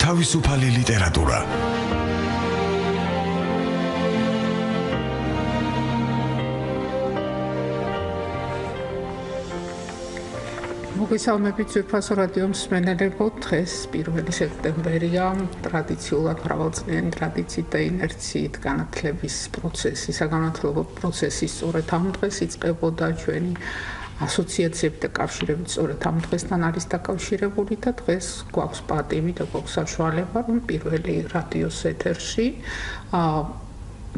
თავისუფალი ლიტერატურა. მოგესალმებით ძვირფასო რადიო მსმენელებო, დღეს 1 სექტემბერია, ტრადიციულად მრავალწლიანი ტრადიციით და ინერციით განათლების პროცესი, საგანმანათლებლო პროცესი სწორედ ამ დღეს იწყებოდა ჩვენი ასოციაციები და კავშირები სწორედ ამ დღესთან არის დაკავშირებული და დღეს გვაქვს პატივი და გვაქვს საშუალება, რომ პირველი რადიოს ეთერში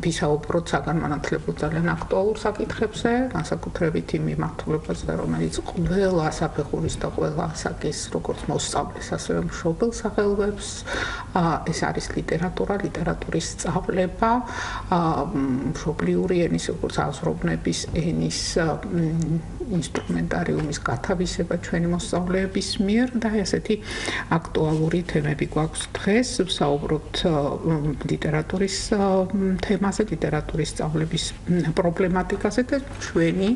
ვისაუბროთ საგანმანათლებლო ძალიან აქტუალურ საკითხებზე, განსაკუთრებით იმ მიმართულებაზე, რომელიც ყველა საფეხურის და ყველა ასაკის, როგორც მოსწავლეს, ასევე მშობელ სახელებს, ეს არის ლიტერატურა, ლიტერატურის სწავლება, მშობლიური ენის, როგორც აზროვნების ენის ინსტრუმენტარიუმის გათავისება ჩვენი მოსწავლეების მიერ და ესეთი აქტუალური თემები გვაქვს დღეს, ვსაუბრობთ ლიტერატურის თემაზე, ლიტერატურის სწავლების პრობლემატიკაზე და ჩვენი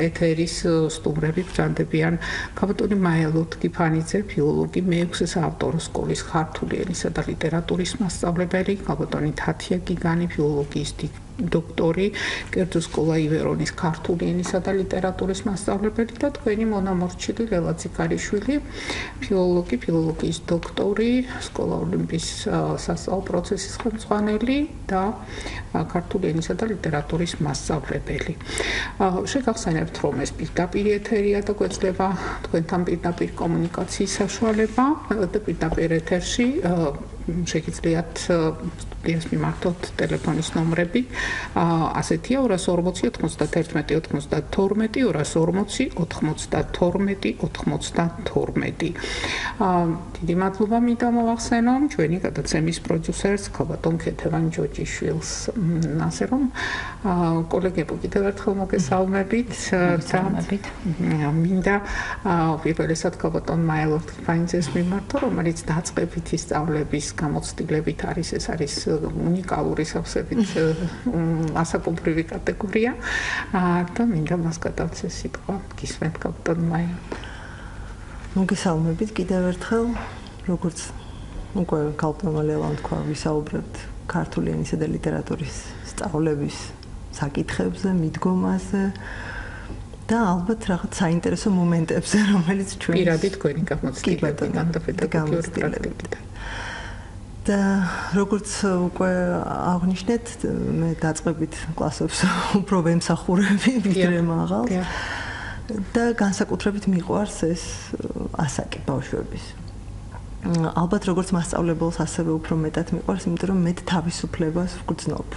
ეთერის სტუმრები ბრალდებიან ქართული მაია ლორთქიფანიძე, ფილოლოგი, მე-6 საავტორო სკოლის ქართული ენისა და ლიტერატურის მასწავლებელი, თათია გიგანი, ფილოლოგიის დოქტორი, კერძო სკოლა ივერიონის ქართული ენისა და ლიტერატურის მასწავლებელი და თქვენი მონამორჩილი ლელა წიქარიშვილი, ფილოლოგი, ფილოლოგიის დოქტორი, სკოლა ოლიმპის სასწავლო პროცესის ხელმძღვანელი და ქართული ენისა და ლიტერატურის მასწავლებელი. შეგახსენებთ, რომ ეს პირდაპირ ეთერია და გვეძლება თქვენთან პირდაპირ კომუნიკაციის საშუალება და პირდაპირ ეთერში შეგიძლიათ სტუდიას მიმართოთ ტელეფონის ნომრები ასეთია 240 91 92 240 92 92. დიდი მადლობა მინდა მოვახსენო ჩვენი გადაცემის პროდიუსერს ქალბატონ ქეთევან ჯოჯიშვილს. ასე რომ კოლეგებო კიდევ ერთხელ მოგესალმებით და მინდა პირველესად ქალბატონ მაია ლორთქიფანიძეს მიმართო, რომელიც დაწყებითი სწავლების გამოცდილებით არის, ეს არის უნიკალური სავსებით ასაკობრივი კატეგორია და მინდა მას გადავცე სიტყვა. გისმენთ ქალბატონ მაია. მოგესალმებით კიდევ ერთხელ, როგორც უკვე ქალბატონმა ლელამ თქვა, ვისაუბრებთ ქართული ენისა და ლიტერატურის სწავლების საკითხებზე, მიდგომაზე და ალბათ რაღაც საინტერესო მომენტებზე, რომელიც ჩვენ პირადი თქვენი გამოცდილებიდან და პედაგოგიური პრაქტიკიდან. და როგორც უკვე აღნიშნეთ, მე დაწყებით კლასებს უფრო ვემსახურები, ვიდრე მაღალ და განსაკუთრებით მიყვარს ეს ასაკი ბავშვების. ალბათ როგორც მასწავლებელს ასევე უფრო მეტად მიყვარს, იმიტომ რომ მე თავისუფლებას ვგრძნობ.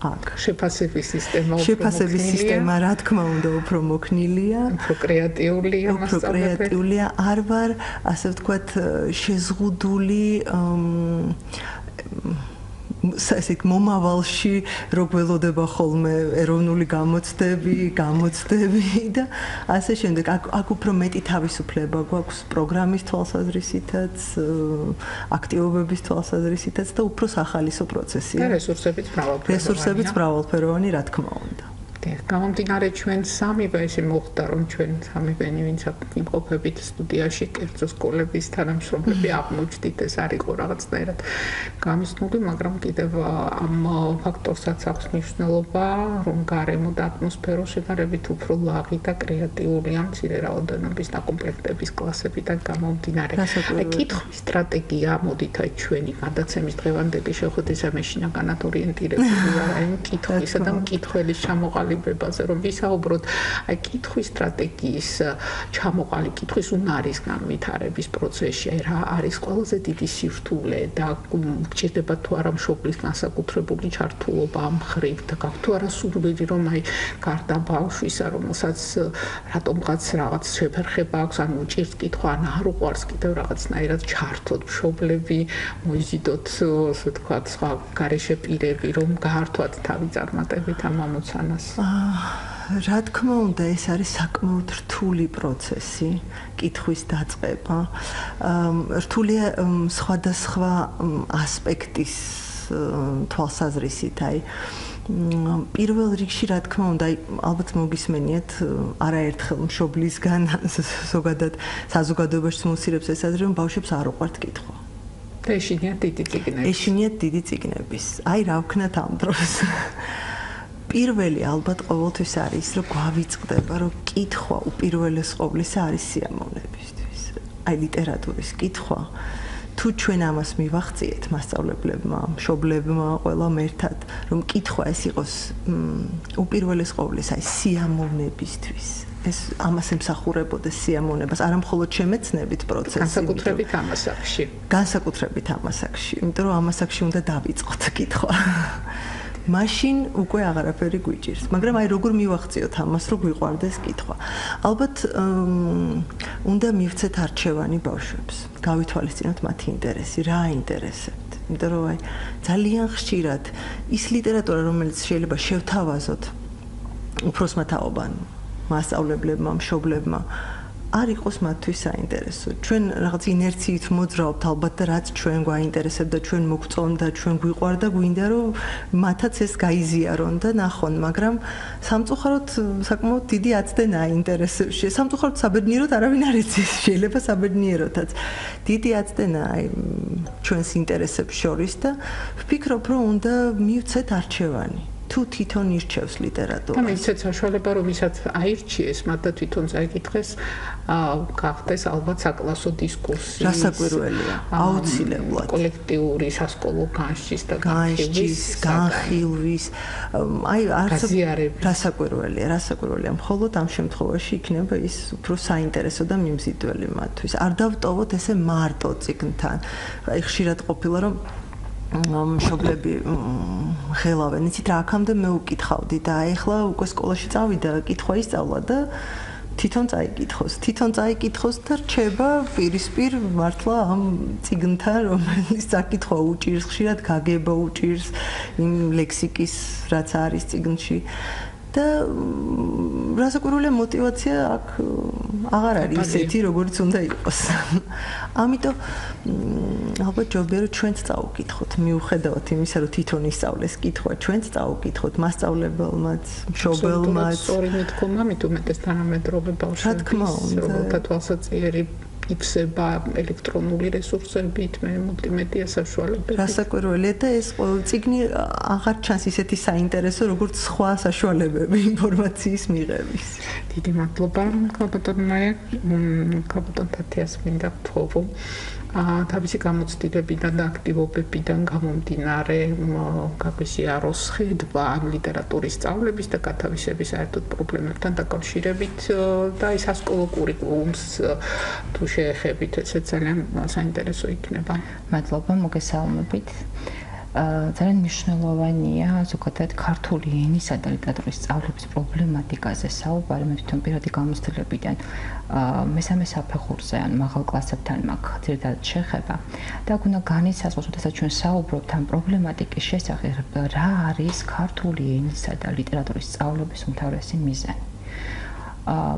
შეფასების სისტემა შეფასების სისტემა რა თქმა უნდა უფრო მოქნილია, უფრო კრეატიულია მასწავლებელი. კრეატიულია, არ ვარ ასე ვთქვათ შეზღუდული ესე მომავალში რო გველოდება ხოლმე ეროვნული გამოცდები და ასე შემდეგ. აქ უფრო მეტი თავისუფლება გვაქვს პროგრამის თვალსაზრისითაც, აქტივობების თვალსაზრისითაც და უფრო სახალისო პროცესია. და რესურსებიც მრავალფეროვანი, რა თქმა უნდა. გამომდინარე ჩვენ სამივე ესე მოხდა, რომ ჩვენ სამივენი ვინც იმყოფებით სტუდიაში კერძო სკოლების თანამშრომლები აღმოჩნდით, ეს არ იყო რაღაცნაირად გამისნული, მაგრამ კიდევ ამ ფაქტორსაც აქვს მნიშვნელობა, რომ გარემო და ატმოსფერო შედარებით უფრო ლაღი და კრეატიულია მცირე რაოდენობის დაკომპლექტების კლასებიდან გამომდინარე. კითხვის სტრატეგია მოდით აი ჩვენი გადაცემის დღევანდელი შეხვედრის ამე შინაგანად ორიენტირებული ვარ აი კითხვისა და მკითხველის ჩამოყალიბებაზე, რომ ვისაუბროთ აი კითხვის სტრატეგიის ჩამოყალიბ კითხვის უნარის განვითარების პროცესში, აი რა არის ყველაზე დიდი სირთულე და გჭირდება თუ არა მშობლის განსაკუთრებული ჩართულობა ამ მხრივ და გაქვთ თუ არა სურვილი, რომ აი გარდა ბავშვისა, რომელსაც რატომღაც რაღაც შეფერხება აქვს, ან უჭირს კითხვა, ან არ უყვარს კიდევ რაღაცნაირად ჩართოთ მშობლები, მოიზიდოთ ასე ვთქვათ სხვა გარეშე პირები, რომ გაართვათ თავი წარმატებით ამ ამოცანას. რა თქმა უნდა, ეს არის საკმაოდ რთული პროცესი, კითხვის დაწყება. რთულია სხვადასხვა ასპექტის თვალსაზრისით, აი პირველ რიგში რა თქმა უნდა, ალბათ მოგისმენიათ არაერთხელ მშობლისგან ზოგადად საზოგადოებაში მოსირებს ესაზრე, რომ ბავშვებს არ უყვართ კითხვა. და ეშინიათ დიდი წიგნები. ეშინიათ დიდი წიგნების. აი რა ვქნათ ამ დროს. პირველი ალბათ ყოველთვის არის, რომ გვავიწყდება, რომ კითხვა უპირველეს ყოვლისა არის სიამოვნებისთვის. აი ლიტერატურის კითხვა თუ ჩვენ ამას მივახციეთ მასწავლებლებმა, მშობლებმა, ყველამ ერთად, რომ კითხვა ეს იყოს უპირველეს ყოვლისა აი სიამოვნებისთვის. ეს ამას ემსახურებოდეს სიამოვნებას, არა მხოლოდ შემეცნებით პროცესი, განსაკუთრებით ამასაკში. განსაკუთრებით ამასაკში, იმიტომ რომ ამასაკში უნდა დავიწყოთ კითხვა. მაშინ უკვე აღარაფერი გვიჭირს, მაგრამ აი როგორ მივახციოთ ამას, რომ გვიყვარდეს კითხვა. ალბათ უნდა მივცეთ არჩევანი ბავშვებს. გავითვალისწინოთ მათი ინტერესი, რა აინტერესებთ. იმიტომ რომ აი ძალიან ხშირად ის ლიტერატურა, რომელიც შეიძლება შევთავაზოთ უფროსმა თაობამ, მასწავლებლებმა, მშობლებმა, არ იყოს მათთვის საინტერესო. ჩვენ რაღაც ინერციით მოძრაობთ ალბათ და რაც ჩვენ გვაინტერესებდა, ჩვენ მოგწონდა, ჩვენ გვიყვარდა, გვინდა რომ მათაც ეს გაიზიარონ და ნახონ, მაგრამ სამწუხაროდ საკმაოდ დიდი აცდენაა ინტერესებში. სამწუხაროდ საბედნიეროდ არავინ არ იცის, შეიძლება საბედნიეროდაც. დიდი აცდენაა ჩვენს ინტერესებს შორის და ვფიქრობ, რომ უნდა მივცეთ არჩევანი. თუ თვითონ ირჩევს ლიტერატურას. და მიცეთ საშუალება, რომ ისაც აირჩიეს, მათ და თვითონ წაიკითხეს, გახდეს ალბათ საკლასო დისკურსი. რასაკვირველია, აუცილებლად. კოლექტიური სასკოლო განშის და განხილვის, აი არც რასაკვირველია, მხოლოდ ამ შემთხვევაში იქნება ის უფრო საინტერესო და მიმზიდველი მათთვის. არ დავტოვოთ ესე მარტო წიგნთან. აი ხშირად ყოფილა, რომ მშობლები ხელავენ, იცით რა, აქამდე მე უკითხავდი და ეხლა უკვე სკოლაში წავიდა, კითხვა ისწავლა და თვითონ წაიკითხოს და რჩება პირისპირ მართლა ამ წიგნთან, რომელიც საკითხვა უჭირს, ხშირად გაგება უჭირს იმ ლექსიკის, რაც არის წიგნში. და რასაკვირველია мотиваცია აქ აღარ არის ისეთი, როგორც უნდა იყოს. ამიტომ ალბათ ჯობია რომ ჩვენც წავუკითხოთ, მიუხედავად იმისა, რომ თვითონ ისწავლეს კითხვა, ჩვენც წავუკითხოთ მასწავლებელმაც, მშობელმაც. სწორი მიდგომა, მით უმეტეს თანამედროვე ბავშვების, რომელთა თვალსაჩინო იფსება ელექტრონული რესურსებით, მულტიმედია საშუალებებით. რასაკვირველია და ეს წიგნი აღარ ჩანს ისეთი საინტერესო, როგორც სხვა საშუალებები ინფორმაციის მიღების. დიდი მადლობა, ქალბატონ მაია, ქალბატონ თათიას მინდა ვთხოვო. თავისი გამოცდილებიდან და აქტივობებიდან გამომდინარე გაგიზიაროს ხედვა ლიტერატურის სწავლების და გათავისების საერთოდ პრობლემებთან დაკავშირებით და ის სასკოლო კურიკულუმს თუ შეეხებით, ესეც ძალიან საინტერესო იქნება. მადლობა, მოგესალმებით. ძალიან მნიშვნელოვანია ზოგადად ქართული ენისა და ლიტერატურის სწავლების პრობლემატიკაზე საუბარი. მე თვითონ პირადი გამოცდილებიდან მესამე საფეხურზე ან მაღალ კლასებთან მაქვს ძირითადად შეხება და აქ უნდა განისაზღვროს, როდესაც ჩვენ საუბრობთ ამ პრობლემატიკის შესახებ, რა არის ქართული ენისა და ლიტერატურის სწავლების უმთავრესი მიზანი.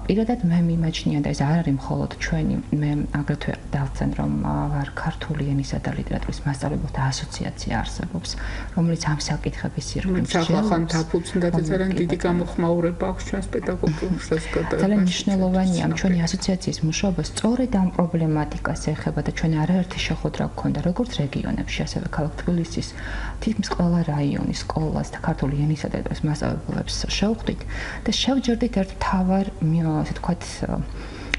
პირადად მე მიმაჩნია და ეს არ არის მხოლოდ ჩვენი, მე აგრეთვე დავცენ, რომ ვარ ქართული ენისა და ლიტერატურის მასწავლებელთა ასოციაცია არსებობს, რომელიც ამ საკითხების ირგვლივ ახლა დაფუძნდა და ძალიან დიდი გამოხმაურება აქვს ჩვენს პედაგოგიურ საზოგადოებაში. ძალიან მნიშვნელოვანია ამ ჩვენი ასოციაციის მუშაობა სწორედ ამ პრობლემატიკას ეხება და ჩვენ არაერთი შეხვედრა გქონდა როგორც რეგიონებში, ასევე ქალაქ თბილისის თითქმის ყველა რაიონის სკოლას და ქართული ენისა და ლიტერატურის მასწავლებლებს შევხვდით და შევჯერდით ერთ მთავარ ასე თქვათ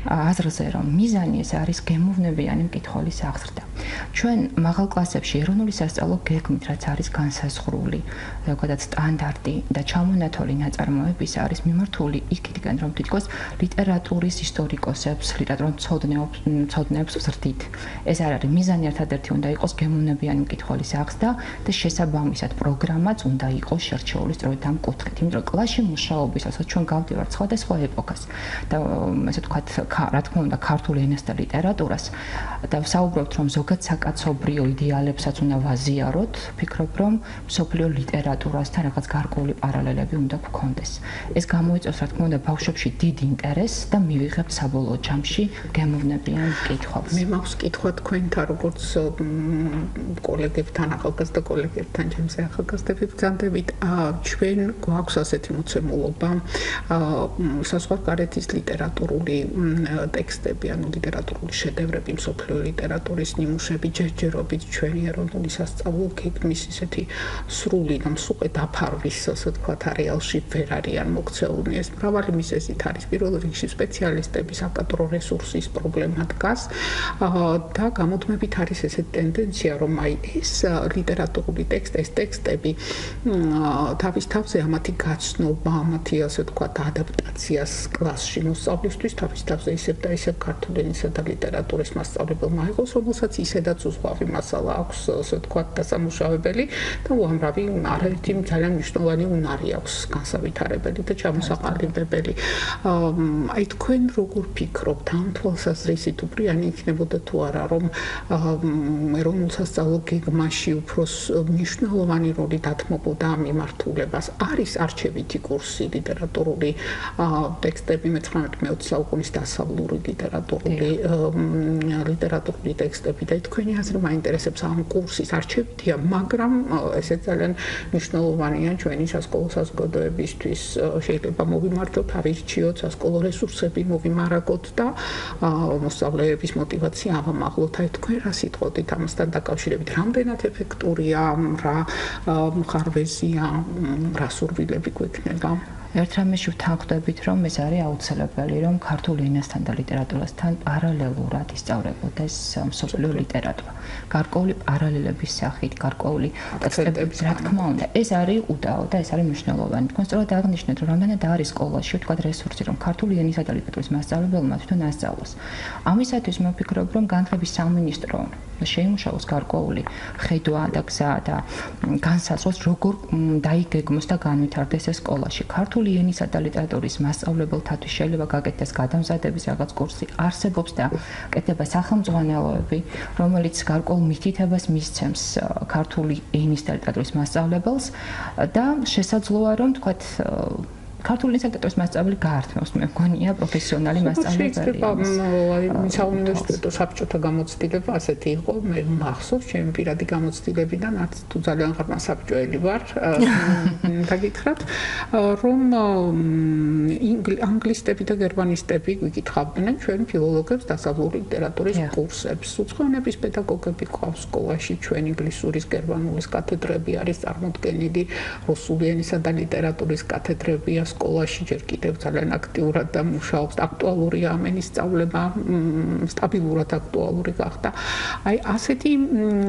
აზრზე, რომ მიზანი ეს არის გემოვნებიანი მკითხველის აღზრდა. ჩვენ მაღალ კლასებში ეროვნული სასწავლო გეგმით, რაც არის განსაზღვრული, ზოგადად სტანდარტი და ჩამონათვალი ნაწარმოების არის მიმართული იქითკენ, რომ თითქოს ლიტერატურის ისტორიკოსებს, ლიტერატურმცოდნეებს ვზრდით. ეს არ არის მიზანი, ერთადერთი უნდა იყოს გემოვნებიანი მკითხველის აღზრდა და შესაბამისად პროგრამაც უნდა იყოს შერჩეული სწორედ ამ კუთხით. იმიტომ რომ კლასში მუშაობისას ჩვენ გავდივართ სხვადასხვა ეპოქას და ასე ვთქვათ, რა თქმა უნდა ქართულ ენას და ლიტერატურას და ვსაუბრობთ რომ ზოგად საკაცობრიო იდეალებსაც უნდა ვაზიაროთ, ვფიქრობ რომ მსოფლიო ლიტერატურასთან რაღაც გარკვეული პარალელები უნდა გქონდეს. ეს გამოიწვევს რა თქმა უნდა ბავშვებში დიდ ინტერესს და მივიღებთ საბოლოო ჯამში გემოვნებიან კითხვებს. მე მაქვს კითხვა თქვენთან, როგორც კოლეგებთან, ახალგაზრდა კოლეგებთან, ჩემზე ახალგაზრდები ბრძანდებით, ჩვენ გვაქვს ასეთი მოცემულობა, საზღვარგარეთის ლიტერატურული ტექსტები, ანუ ლიტერატურული შედევრები, მსოფლიო ლიტერატურის ნიმუშები, ჯერჯერობით ჩვენი ეროვნული სასწავლო გეგმის ისეთი სრული და მსუყე დაფარვის, ასე ვთქვათ, არეალში ვერ არიან მოქცეულნი. ეს მრავალი მიზეზით არის. პირველ რიგში სპეციალისტების აკადრო რესურსის პრობლემა დგას და გამოდმებით არის ესეთი ტენდენცია, რომ ეს ლიტერატურული ტექსტი, ეს ტექსტები თავის თავზე ამათი გაცნობა, ამათი ასე ვთქვათ, ადაპტაციას კლასში მოსწავლისთვის თავის თავზე ისევ და ისევ ქართული ენისა და ლიტერატურის მასწავლებელმა აიღოს, რომელსაც ისედაც უზღვავი მასალა აქვს, ასე ვთქვათ, დასამუშავებელი და უამრავი არაერთი ძალიან მნიშვნელოვანი უნარი აქვს განსავითარებელი და ჩამოსაყალიბებელი. აი თქვენ როგორ ფიქრობთ ამ თვალსაზრისით უპრიანი იქნებოდა თუ არა, რომ ეროვნულ სასწავლო გეგმაში უფრო მნიშვნელოვანი როლი დათმობოდა ამ მიმართულებას. არის არჩევითი კურსი ლიტერატურული ტექსტები მე-19 საუკუნის დასავლური ლიტერატურული ტექსტები და თქვენი აზრი მაინტერესებს ამ კურსის არჩევითია, მაგრამ ესე ძალიან მნიშვნელოვანია ჩვენი სასკოლო საზოგადოებისთვის. შეიძლება მოვიმარჯოთ, ავირჩიოთ სასკოლო რესურსები, მოვიმარაგოთ და მოსწავლეების მოტივაცია ავამაღლოთ. აი თქვენ რა სიტყვოდით ამასთან დაკავშირებით? რამდენად ეფექტურია, რა მხარვეზია, რა სურვილები გვექნება? ერთ რამეში ვთანხმდებით, რომ ეს არის აუცილებელი, რომ ქართულ ენასთან და ლიტერატურასთან პარალელურად ისწავლებოდეს მსოფლიო ლიტერატურა. გარკვეული პარალელების სახით, გარკვეული ტექსტების, რა თქმა უნდა, ეს არის უდაო და ეს არის მნიშვნელოვანი. თქვენ სწორად აღნიშნეთ, რომ რამდენად არის სკოლაში, ვთქვათ, რესურსი, რომ ქართული ენისა და ლიტერატურის მასწავლებელმა თვითონ ასწავლოს. ამისათვის მე ვფიქრობ, რომ განათლების სამინისტრო შეიმუშაოს გარკვეული ხედვა და გზა და განსაზღვროს, როგორ დაიგეგმოს და განვითარდეს ეს სკოლაში. ქართული ენისა და ლიტერატურის მასწავლებელთათვის შეიძლება გაკეთდეს გადამზადების რაღაც კურსი, არსებობს და კეთდება სახელმძღვანელოები, რომელიც გარკვეულ მითითებას მისცემს ქართული ენის და ლიტერატურის მასწავლებელს და შესაძლოა რომ თქვათ ქართული ენისა და ლიტერატურის მასწავლებელი გაართმევს, მე მგონია პროფესიონალი მასწავლებელი. შეიძლება საუნივერსიტეტო საბჭოთა გამოცდილება ასეთი იყო, მე მახსოვს ჩემი პირადი გამოცდილებიდან, არც თუ ძალიან ღრმა საბჭოელი ვარ, დაგითხრათ, რომ ანგლისტები და გერმანისტები გვიკითხავდნენ ჩვენ ფილოლოგებს დასავლური ლიტერატურის კურსებს. უცხოენების პედაგოგები ყავს სკოლაში, ჩვენ ინგლისურის, გერმანულის კათედრები არის წარმოდგენილი, რუსული ენისა და ლიტერატურის კათედრებია სკოლაში ჯერ კიდევ ძალიან აქტიურად და მუშაობს. აქტუალურია ამ ენის სწავლება, სტაბილურად აქტუალური გახდა. აი ასეთი,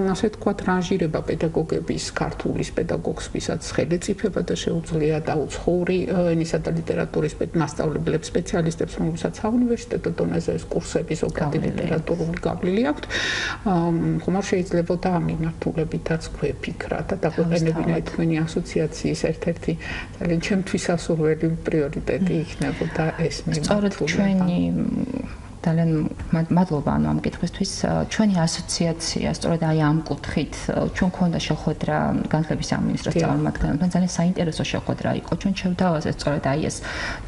ასე ვთქვათ, რანჟირება პედაგოგების, ქართულის პედაგოგს, ვისაც ხელეწიფება და შეუძლია დაუცხოვრი ენისა და ლიტერატურის მასწავლებლებს, სპეციალისტებს, რომელსაც საუნივერსიტეტო დონეზე ეს კურსები ზოგადი ლიტერატურული გავლილი აქვთ, ხომ არ შეიძლებოდა ამ მიმართულებითაც გვეფიქრათ და დაგვეყენებინა თქვენი ასოციაციის ერთ-ერთი ძალიან ჩემთვის ასურველი პრიორიტეტი იქნებოდა ეს მიმართულება. სწორედ ჩვენი ძალიან მადლობა ამ კითხვისთვის. ჩვენი ასოციაცია სწორედ აი ამ კუთხით ჩვენ ქონდა შეხვედრა განათლების სამინისტროს წარმომადგენლებთან, ძალიან საინტერესო შეხვედრა იყო. ჩვენ შევთავაზეთ სწორედ აი ეს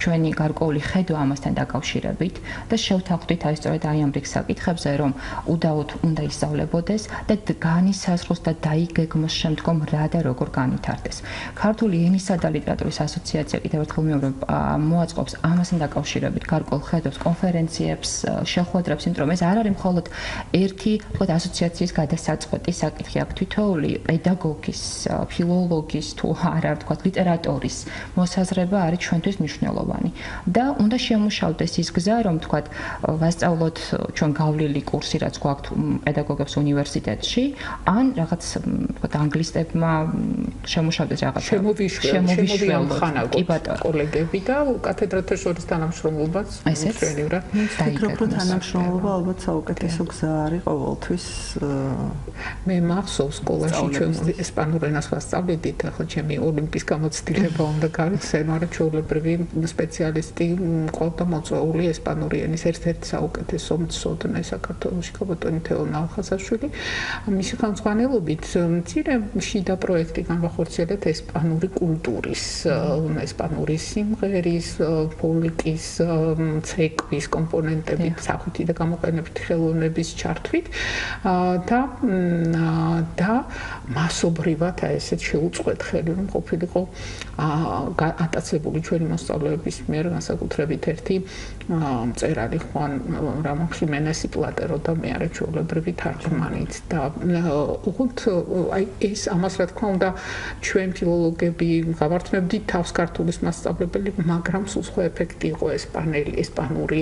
ჩვენი გარკვეული ხედვა ამასთან დაკავშირებით და შევთანხმდით აი სწორედ აი ამ რიგ საკითხებზე, რომ უდაოდ უნდა ისწავლებოდეს და განისაზღვროს და დაიგეგმოს შემდგომ რა და როგორ განვითარდეს. ქართული ენისა და ლიტერატურის ასოციაცია კიდევ ერთხელ მეორე მოაწყობს ამასთან დაკავშირებით გარკვეულ ხედვებს, კონფერენციებს, შეხვედრებს, იმიტომ რომ ეს არ არის მხოლოდ ერთი, ვთქვათ, ასოციაციის გადასაწყვეტი საკითხი, აქ თითოეული პედაგოგის, ფილოლოგის თუ არა, ვთქვათ, ლიტერატორის მოსაზრება არის ჩვენთვის მნიშვნელოვანი და უნდა შემუშავდეს ის გზა, რომ ვთქვათ, ვასწავლოთ ჩვენ გავლილი კურსი, რაც გვაქვს პედაგოგებს უნივერსიტეტში, ან რაღაც, ვთქვათ, ანგლისტებმა შემუშავდეს რაღაც შემოვიშველოთ კოლეგები და კათედრათა შორის თანამშრომლობაც ჩვენივრად დაიგეგმოს. უფრო თანამშრომლობა ალბათ საუკეთესო გზა არის ყოველთვის. მე მახსოვს სკოლაში ჩვენ ესპანურ ენას ვასწავლიდით, ახლა ჩემი ოლიმპის გამოცდილება უნდა გავიხსენო, არა ჩვეულებრივი სპეციალისტი ყავდა მოწვეული ესპანური ენის ერთ-ერთი საუკეთესო მცოდნე საქართველოში ქობოტონი თეონა ხასაშვილი. მისი ხელმძღვანელობით მცირე შიდა პროექტი განვახორციელეთ ესპანური კულტურის, ესპანური სიმღერის, ფოლკის, ცეკვის კომპონენტებით, სახვითი და გამოყენებითი ხელოვნების ჩართვით და მასობრივად ესეთ შეუწყვეტ ხელი რომ ყოფილიყო ატაცებული ჩვენი მასწავლებლების მიერ განსაკუთრებით ერთი მწერალი ხუან რამონ ხიმენესი პლატერო და მე არა ჩვეულებრივი თარგმანით და უღონთ აი ეს ამას რა თქმა უნდა ჩვენ ფილოლოგები გავართმევდით თავს ქართულის მასწავლებელი, მაგრამ სულ სხვა ეფექტი იყო ესპანური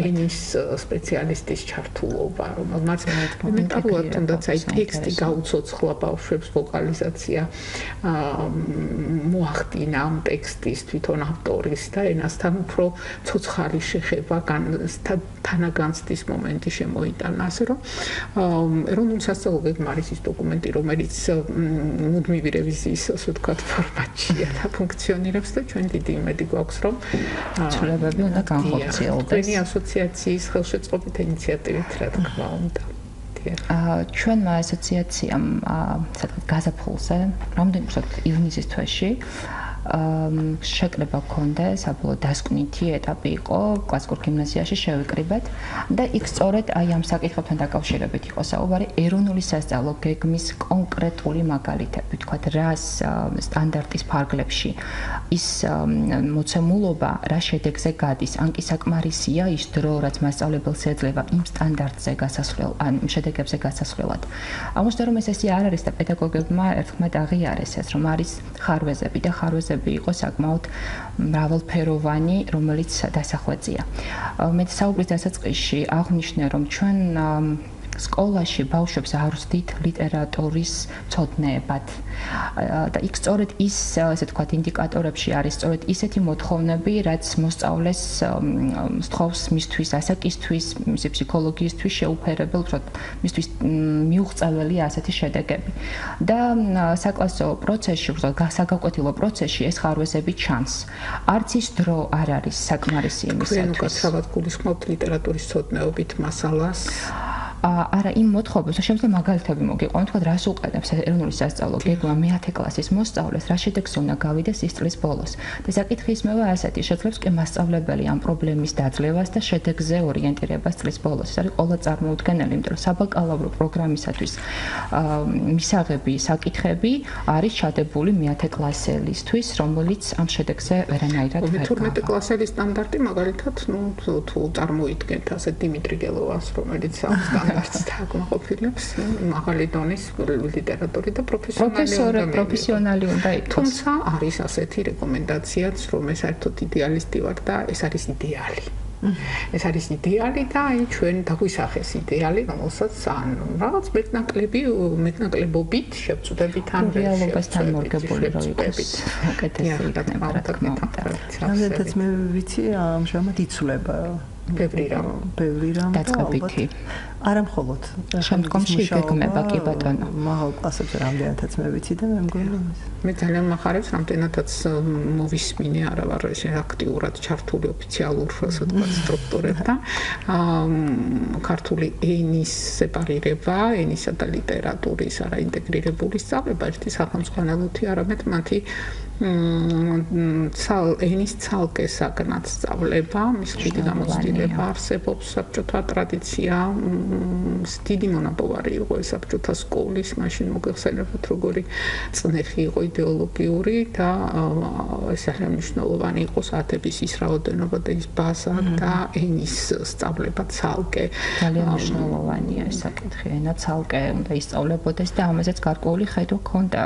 ენის სპეციალისტის ჩართულობა, რომელმაც ელემენტარულად თუნდაც აი ტექსტი გაუცოცხლა ბავშვებს, ვოკალიზაცია მოახდინა ამ ტექსტის თვითონ ავტორის და ენასთან უფრო ცოცხალი შეხება თანაგანცდის მომენტი შემოიტანა, ასე რომ ეროვნული სასწავლო გეგმა არის ის დოკუმენტი, რომელიც მუდმივი რევიზიის, ასე ვთქვათ, ფორმატშია და ფუნქციონირებს და ჩვენ დიდი იმედი გვაქვს, რომ ცვლილებები უნდა განხორციელდეს. ჩვენი ასოციაციის ხელშეწყობით ინიციატივით, რა თქმა უნდა. ჩვენმა ასოციაციამ გაზაფხულზე, რამდენიმე ივნისის თვეში შეკრება ჰქონდა, საბოლოო დასკვნითი ეტაპი იყო, კლასიკურ გიმნაზიაში შევიკრიბეთ და იქ სწორედ აი ამ საკითხებთან დაკავშირებით იყო საუბარი ეროვნული სასწავლო გეგმის კონკრეტული მაგალითები, თქვათ, რას სტანდარტის ფარგლებში ის მოცემულობა რა შედეგზე გადის, ან კი საკმარისია ის დრო, რაც მასწავლებელს ეძლევა იმ სტანდარტზე გასასვლელ, ან შედეგებზე გასასვლელად. აღმოჩნდა, რომ ეს არ არის და პედაგოგებმა ერთხმად აღიარეს ეს, რომ არის ხარვეზები და ხარვეზები იყო საკმაოდ მრავალფეროვანი, რომელიც დასახვეწია. მე საუბრის დასაწყისში აღვნიშნე, რომ ჩვენ სკოლაში ბავშვებს არ ვსდით ლიტერატურის მცოდნეებად. და იქ სწორედ ის, ასე ვთქვათ, ინდიკატორებში არის სწორედ ისეთი მოთხოვნები, რაც მოსწავლეს სთხოვს მისთვის ასაკისთვის, მისი ფსიქოლოგიისთვის შეუფერებელ, მისთვის მიუღწეველი ასეთი შედეგები. და საკლასო პროცესში, საგაკვეთილო პროცესში ეს ხარვეზები ჩანს. არც ის დრო არ არის საკმარისი იმისათვის. ჩვენ უკაცრავად გულისხმობთ ლიტერატურის მცოდნეობით მასალას. არა იმ მოთხოვებს, შემიძლია მაგალითები მოგიყვანო, თქვა რას უყენებს ეროვნული სასწავლო გეგმა მე-10 კლასის მოსწავლეს, რა შედეგზე უნდა გავიდეს ის წლის ბოლოს. და საკითხი ისმევა ასეთი, შეძლებს კი მასწავლებელი ამ პრობლემის დაძლევას და შედეგზე ორიენტირებას წლის ბოლოს. ეს არის ყველა წარმოუდგენელი, იმიტომ რომ საბაკალავრო პროგრამისათვის მისაღები საკითხები არის ჩადებული მე-10 კლასელისთვის, რომელიც ამ შედეგზე ვერანაირად ვერ გავა. 12 კლასელის სტანდარტი მაგალითად, თუ წარმოიდგენთ ასე დიმიტრი გელოვას, რომელიც სტანდარტს დააკმაყოფილებს მაღალი დონის ლიტერატური და პროფესიონალი უნდა იყოს. თუმცა არის ასეთი რეკომენდაციაც, რომ ეს საერთოდ იდეალისტი ვარ და ეს არის იდეალი. ეს არის იდეალი და აი ჩვენ დაგვისახეს იდეალი, რომელსაც ან რაღაც მეტნაკლებობით შევწუდებით ან რეალობასთან მორგებული რო იყოს. უკეთესი იქნება, რა თქმა უნდა. რამდენადაც მე ვიცი, ამჟამად იცვლება ბევრი რამ დაწყებითი. არა მხოლოდ შემდგომში იგეგმება, კი ბატონო. მაღალ კლასებში რამდენადაც მე ვიცი და მე მგონი მე ძალიან მახარებს რამდენადაც მოვისმინე, არა ვარ ეს აქტიურად ჩართული ოფიციალურ ასე ვთქვათ სტრუქტურებთან. ქართული ენის სეპარირება, ენისა და ლიტერატურის არა ინტეგრირებული სწავლება ერთი სახელმძღვანელოთი, არამედ მათი ენის ცალკე საგნად სწავლება, მის ხიდი გამოცდილება არსებობს საბჭოთა ტრადიცია, დიდი მონაპოვარი იყო ეს საბჭოთა სკოლის, მაშინ მოგეხსენებათ როგორი წნეხი იყო იდეოლოგიური და ეს ძალიან მნიშვნელოვანი იყო საათების ის რაოდენობა და ის ბაზა და ენის სწავლება ცალკე. ძალიან მნიშვნელოვანია ეს საკითხი, ენა ცალკე უნდა ისწავლებოდეს და ამაზეც გარკვეული ხედვა ჰქონდა.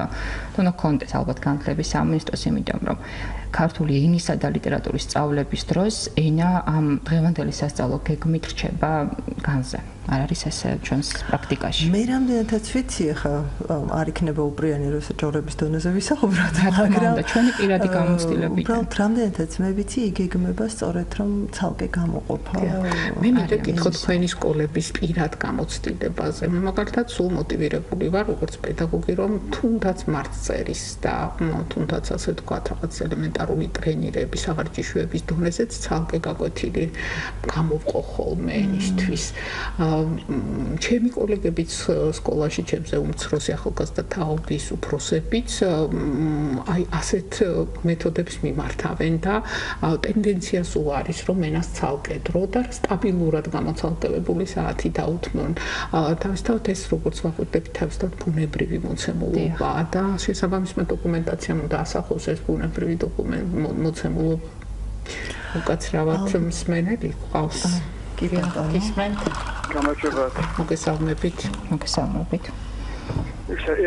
თუნდაც ჰქონდეს ალბათ განათლების სამინისტროს, იმიტომ რომ ქართული ენისა და ლიტერატურის სწავლების დროს ენა ამ დღევანდელი სასწავლო გეგმით რჩება განზე. არ არის ესე ჩვენს პრაქტიკაში. მე რამდენადაც ვიცი, ხა არ იქნება უპრიანი რომ ჯორების დონეზე ვისაუბროთ, მაგრამ ჩვენი პირადი გამოცდილებიდან. უბრალოდ რამდენადაც მე ვიცი, იგეგმება სწორედ რომ ცალკე გამოყოფა. მე მითხოთ თქვენი სკოლების პირად გამოცდილებაზე. მე მაგალითად სულ მოტივირებული ვარ, როგორც პედაგოგი, რომ თუნდაც მარცხწერის და თუნდაც ასე ვთქვათ, რაღაც ელემენტარული ტრენირების, აღარჯიშოების დონეზეც ცალკე გაკვეთილი გამოვყო ხოლმე ენისთვის. ჩემი კოლეგებიც სკოლაში, ჩემზე უმცროსი ახალგაზრდა თაობის უფროსებიც აი ასეთ მეთოდებს მიმართავენ და ტენდენცია სულ არის, რომ ენას ცალკე დრო და სტაბილურად გამოცალკევებული საათი დაუთმონ. თავისთავად ეს როგორც ვაკვირდებით, თავისთავად ბუნებრივი მოცემულობაა და შესაბამისმა დოკუმენტაციამ უნდა ასახოს ეს ბუნებრივი მოცემულობა. უკაცრავად მსმენელი ყავს. გისმენთ? გამარჯობათ. მოგესალმებით. მოგესალმებით.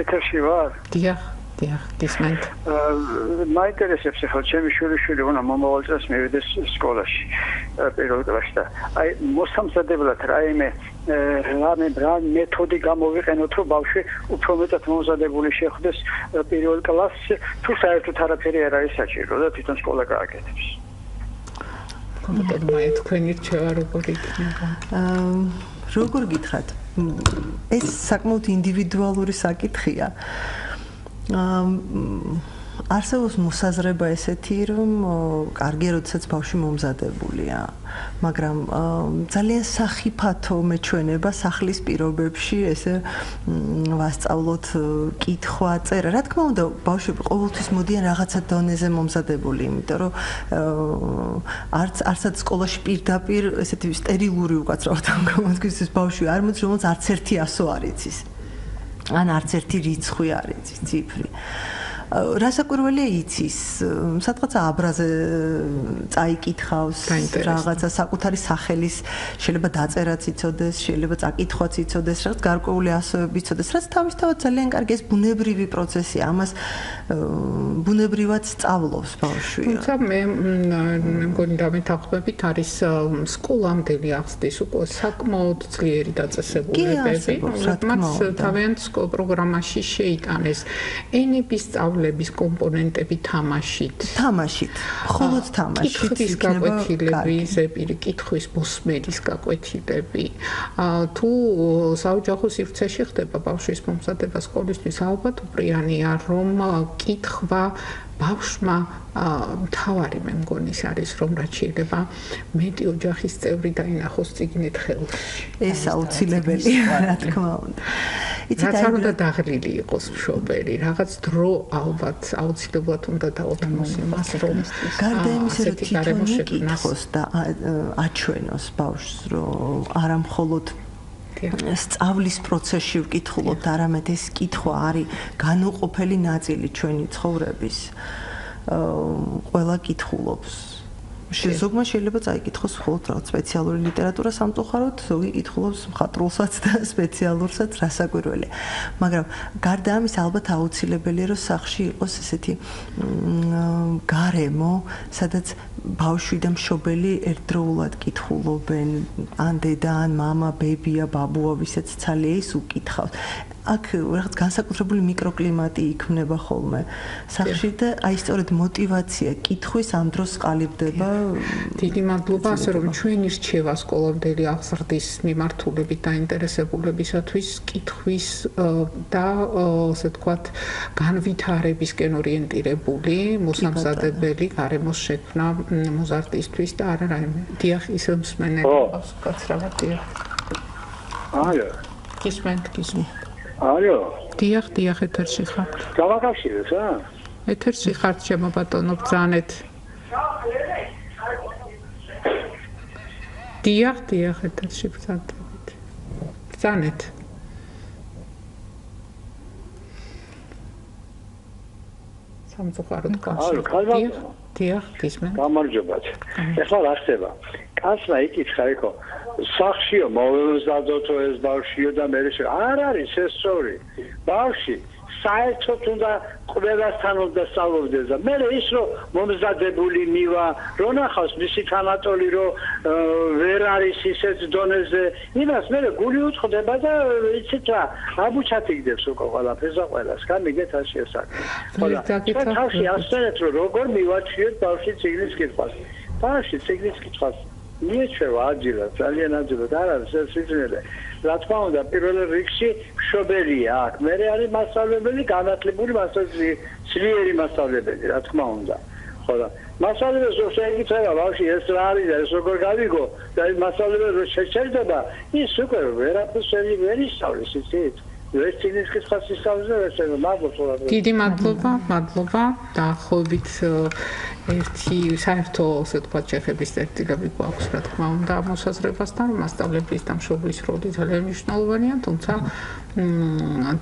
ეთერში ვარ? დიახ, გისმენთ. მაინტერესებს ახლა ჩემი შვილიშვილი უნდა მომავალ წელს მივიდეს სკოლაში, პირველ კლასში და აი მოსამზადებლად რაიმე რა მეთოდი გამოვიყენოთ, რომ ბავშვი უფრო მეტად მომზადებული შეხვდეს პირველ კლასში, თუ საერთოდ არაფერი არ არის საჭირო და თვითონ სკოლა გააკეთებს. მაია თქვენი რჩევა როგორ იქნება? როგორ გითხრათ? ეს საკმაოდ ინდივიდუალური საკითხია. არსებობს მოსაზრება ესეთი, რომ კარგია, როდესაც ბავშვი მომზადებულია, მაგრამ ძალიან სახიფათო მეჩვენება სახლის პირობებში ესე ვასწავლოთ კითხვა, წერა. რა თქმა უნდა, ბავშვები ყოველთვის მოდიან რაღაცა დონეზე მომზადებული, იმიტომ რომ არცად სკოლაში პირდაპირ ესეთი სტერილური უკაცრავად ამ გამოთქმის ეს ბავშვი არ მოდის, რომელიც არც ერთი ასო არ იცის. ან არც ერთი რიცხვი არ იცის, ციფრი. რასაკვირველია იცის, სადღაცა აბრაზე წაიკითხავს, რაღაცა საკუთარი სახელის შეიძლება დაწერაც იცოდეს, შეიძლება წაკითხვაც იცოდეს, რაღაც გარკვეული ასოები იცოდეს, რაც თავისთავად ძალიან კარგი ეს ბუნებრივი პროცესია, ამას ბუნებრივად სწავლობს ბავშვი. თუმცა მე მგონი დამეთანხმებით არის სკოლამდელი ახსნის უკვე საკმაოდ ძლიერი დაწესებულებები, რომელიც თავიანთ პროგრამაში შეიტანეს ენების სწავლების კომპონენტები თამაშით, მხოლოდ თამაშით, კითხვის გაკვეთილები, ზეპირი კითხვის მოსმენის გაკვეთილები. თუ საოჯახო სივრცეში ხდება ბავშვის მომზადება სკოლისთვის, ალბათ უპრიანია, რომ კითხვა ბავშვმა მთავარი მე მგონი ის არის, რომ რაც შეიძლება მეტი ოჯახის წევრი დაინახოს წიგნით ხელში. ეს აუცილებელია, რა თქმა უნდა. რაც არ უნდა დაღლილი იყოს მშობელი, რაღაც დრო ალბათ აუცილებლად უნდა დაუთმოს იმას, რომ გარდა იმისა, რომ თვითონ იკითხოს და აჩვენოს ბავშვს, რომ არა მხოლოდ სწავლის პროცესში ვკითხულობთ, არამედ ეს კითხვა არის განუყოფელი ნაწილი ჩვენი ცხოვრების. ყველა კითხულობს. ზოგმა შეიძლება წაიკითხოს მხოლოდ რაღაც სპეციალური ლიტერატურა სამწუხაროდ, ზოგი კითხულობს მხატვრულსაც და სპეციალურსაც, რასაკვირველია. მაგრამ გარდა ამისა, ალბათ აუცილებელია, რომ სახლში იყოს ესეთი გარემო, სადაც ბავშვი და მშობელი ერთდროულად კითხულობენ, ან დედა, ან მამა, ბებია, ბაბუა, ვისაც ცალია ის უკითხავს. აქ რაღაც განსაკუთრებული მიკროკლიმატი იქმნება ხოლმე სახლში და აი სწორედ мотиваცია კითხვის ამ დროს ყალიბდება. დიდი მადლობა, ასე რომ ჩვენი რჩევა სკოლამდელი აღზრდის მიმართულებით დაინტერესებულებისათვის კითხვის და ასე ვთქვათ განვითარებისკენ ორიენტირებული მოსამზადებელი გარემოს შექმნა მოზარდისთვის და არა რაიმე. დიახ, ისე მსმენელი ყავს კაცრავად, დიახ. აიო. გისმენთ. აიო. დიახ, ეთერში ხართ. გავაკავშირეთ, რა? ეთერში ხართ, ჩემო ბატონო, ბრძანეთ. დიახ, ეთერში ბრძანებით. ბრძანეთ. სამწუხაროდ გასულ. დიახ, გისმენთ. გამარჯობათ. ეხლა რა ხდება? კაცმა იკითხა, ეკო, სახშიო მოვეზადოთო ეს ბავშვიო და მე არ არის ეს სწორი. ბავშვი საერთოდ უნდა ყველასთან უნდა სწავლობდეს და მე ის რომ მომზადებული მივა რო ნახავს მისი თანატოლი რო ვერ არის ისეთ დონეზე იმას მე გული უწყდება და იცით რა აბუჩად იგდებს უკვე ყველაფერს და ყველას გამიგეთ ასე საქმე ხოლო თავში ასწორეთ რომ როგორ მივაჩიოთ ბავშვი ციგნის კითხვას ბავშვი ციგნის კითხვას მიეჩვევა აჯილად ძალიან აჯილად არ არის ეს სიძნელე რა თქმა უნდა პირველ რიგში მშობელია აქ მე არის მასწავლებელი განათლებული მასწავლებელი ძლიერი მასწავლებელი რა თქმა უნდა ხოლო მასწავლებელს რო შეეკითხება ბავშვი ეს რა არის და ეს როგორ გავიგო და მასწავლებელი რო შეჭერდება ის უკვე ვერაფერს ვერ ისწავლის იცით ვერცინეს კითხავს ისწავლის და ეს მადლობა დიდი მადლობა დაახლოებით ერთი საერთო ასე ვთქვათ შეხების წერტილები გვაქვს რა თქმა უნდა მოსაზრებასთან მასწავლებლის და მშობლის როლი ძალიან მნიშვნელოვანია თუმცა